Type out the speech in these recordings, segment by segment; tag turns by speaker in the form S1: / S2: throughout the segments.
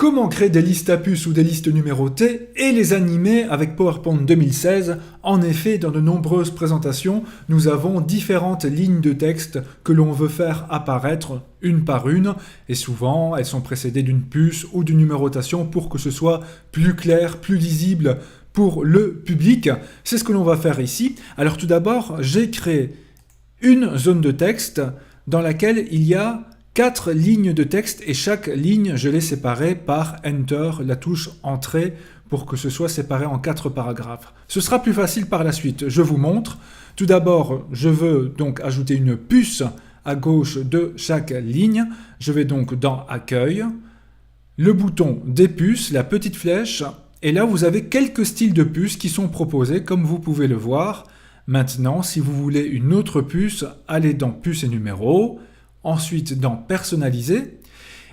S1: Comment créer des listes à puces ou des listes numérotées et les animer avec PowerPoint 2016? En effet, dans de nombreuses présentations, nous avons différentes lignes de texte que l'on veut faire apparaître une par une, et souvent elles sont précédées d'une puce ou d'une numérotation pour que ce soit plus clair, plus lisible pour le public. C'est ce que l'on va faire ici. Alors tout d'abord, j'ai créé une zone de texte dans laquelle il y a 4 lignes de texte et chaque ligne, je l'ai séparée par Enter, la touche Entrée, pour que ce soit séparé en 4 paragraphes. Ce sera plus facile par la suite, je vous montre. Tout d'abord, je veux donc ajouter une puce à gauche de chaque ligne. Je vais donc dans Accueil, le bouton des puces, la petite flèche, et là vous avez quelques styles de puces qui sont proposés, comme vous pouvez le voir. Maintenant, si vous voulez une autre puce, allez dans Puces et numéros, ensuite dans Personnaliser,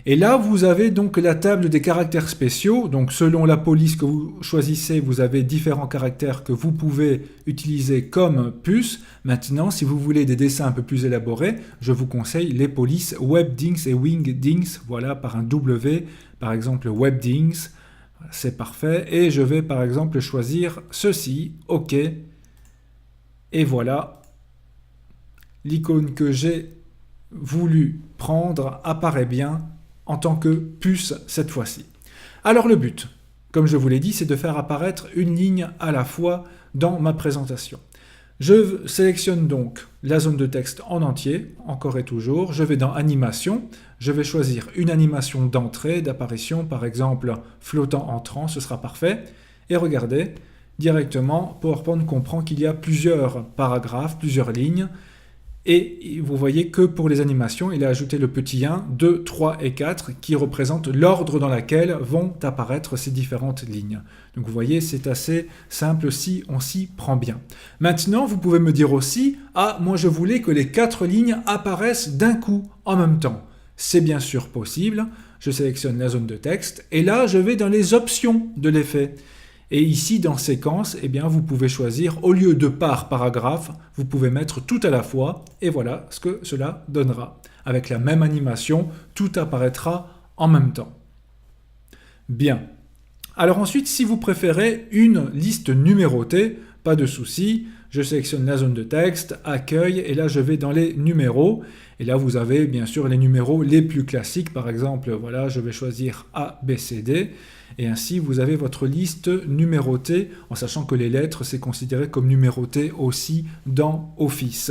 S1: et là vous avez donc la table des caractères spéciaux. Donc selon la police que vous choisissez, vous avez différents caractères que vous pouvez utiliser comme puce. Maintenant, si vous voulez des dessins un peu plus élaborés, je vous conseille les polices Webdings et Wingdings, voilà, par un W, par exemple Webdings, c'est parfait, et je vais par exemple choisir ceci, OK, et voilà, l'icône que j'ai voulu prendre apparaît bien en tant que puce cette fois-ci. Alors le but, comme je vous l'ai dit, c'est de faire apparaître une ligne à la fois dans ma présentation. Je sélectionne donc la zone de texte en entier, encore et toujours. Je vais dans Animation, je vais choisir une animation d'entrée, d'apparition, par exemple flottant entrant, ce sera parfait. Et regardez, directement, PowerPoint comprend qu'il y a plusieurs paragraphes, plusieurs lignes. Et vous voyez que pour les animations, il a ajouté le petit 1, 2, 3 et 4 qui représentent l'ordre dans lequel vont apparaître ces différentes lignes. Donc vous voyez, c'est assez simple si on s'y prend bien. Maintenant, vous pouvez me dire aussi, ah, moi je voulais que les 4 lignes apparaissent d'un coup, en même temps. C'est bien sûr possible. Je sélectionne la zone de texte et là, je vais dans les options de l'effet. Et ici, dans séquence, eh bien, vous pouvez choisir, au lieu de par paragraphe, vous pouvez mettre tout à la fois, et voilà ce que cela donnera. Avec la même animation, tout apparaîtra en même temps. Bien. Alors ensuite, si vous préférez une liste numérotée, pas de souci, je sélectionne la zone de texte, accueil, et là je vais dans les numéros. Et là vous avez bien sûr les numéros les plus classiques, par exemple, voilà, je vais choisir A, B, C, D. Et ainsi vous avez votre liste numérotée, en sachant que les lettres c'est considéré comme numérotées aussi dans Office.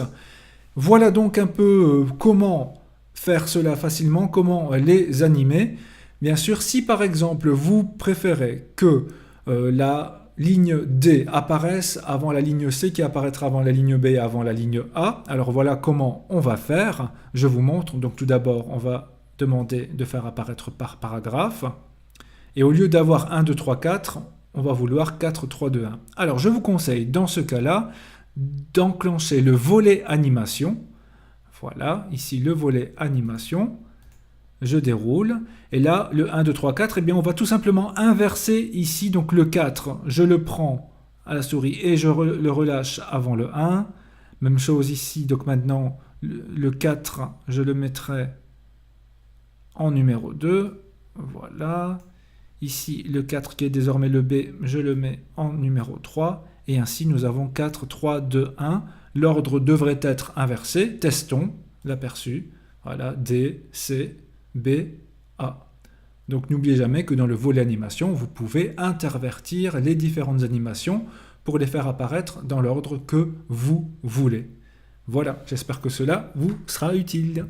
S1: Voilà donc un peu comment faire cela facilement, comment les animer. Bien sûr, si par exemple vous préférez que la ligne D apparaisse avant la ligne C qui apparaîtra avant la ligne B et avant la ligne A, alors voilà comment on va faire. Je vous montre. Donc tout d'abord, on va demander de faire apparaître par paragraphe. Et au lieu d'avoir 1, 2, 3, 4, on va vouloir 4, 3, 2, 1. Alors je vous conseille dans ce cas-là d'enclencher le volet animation. Voilà, ici le volet animation. Je déroule, et là, le 1, 2, 3, 4, eh bien, on va tout simplement inverser ici, donc le 4, je le prends à la souris et je le relâche avant le 1. Même chose ici, donc maintenant, le 4, je le mettrai en numéro 2, voilà. Ici, le 4 qui est désormais le B, je le mets en numéro 3, et ainsi nous avons 4, 3, 2, 1. L'ordre devrait être inversé, testons l'aperçu, voilà, D, C, B, A. Donc n'oubliez jamais que dans le volet animation, vous pouvez intervertir les différentes animations pour les faire apparaître dans l'ordre que vous voulez. Voilà, j'espère que cela vous sera utile.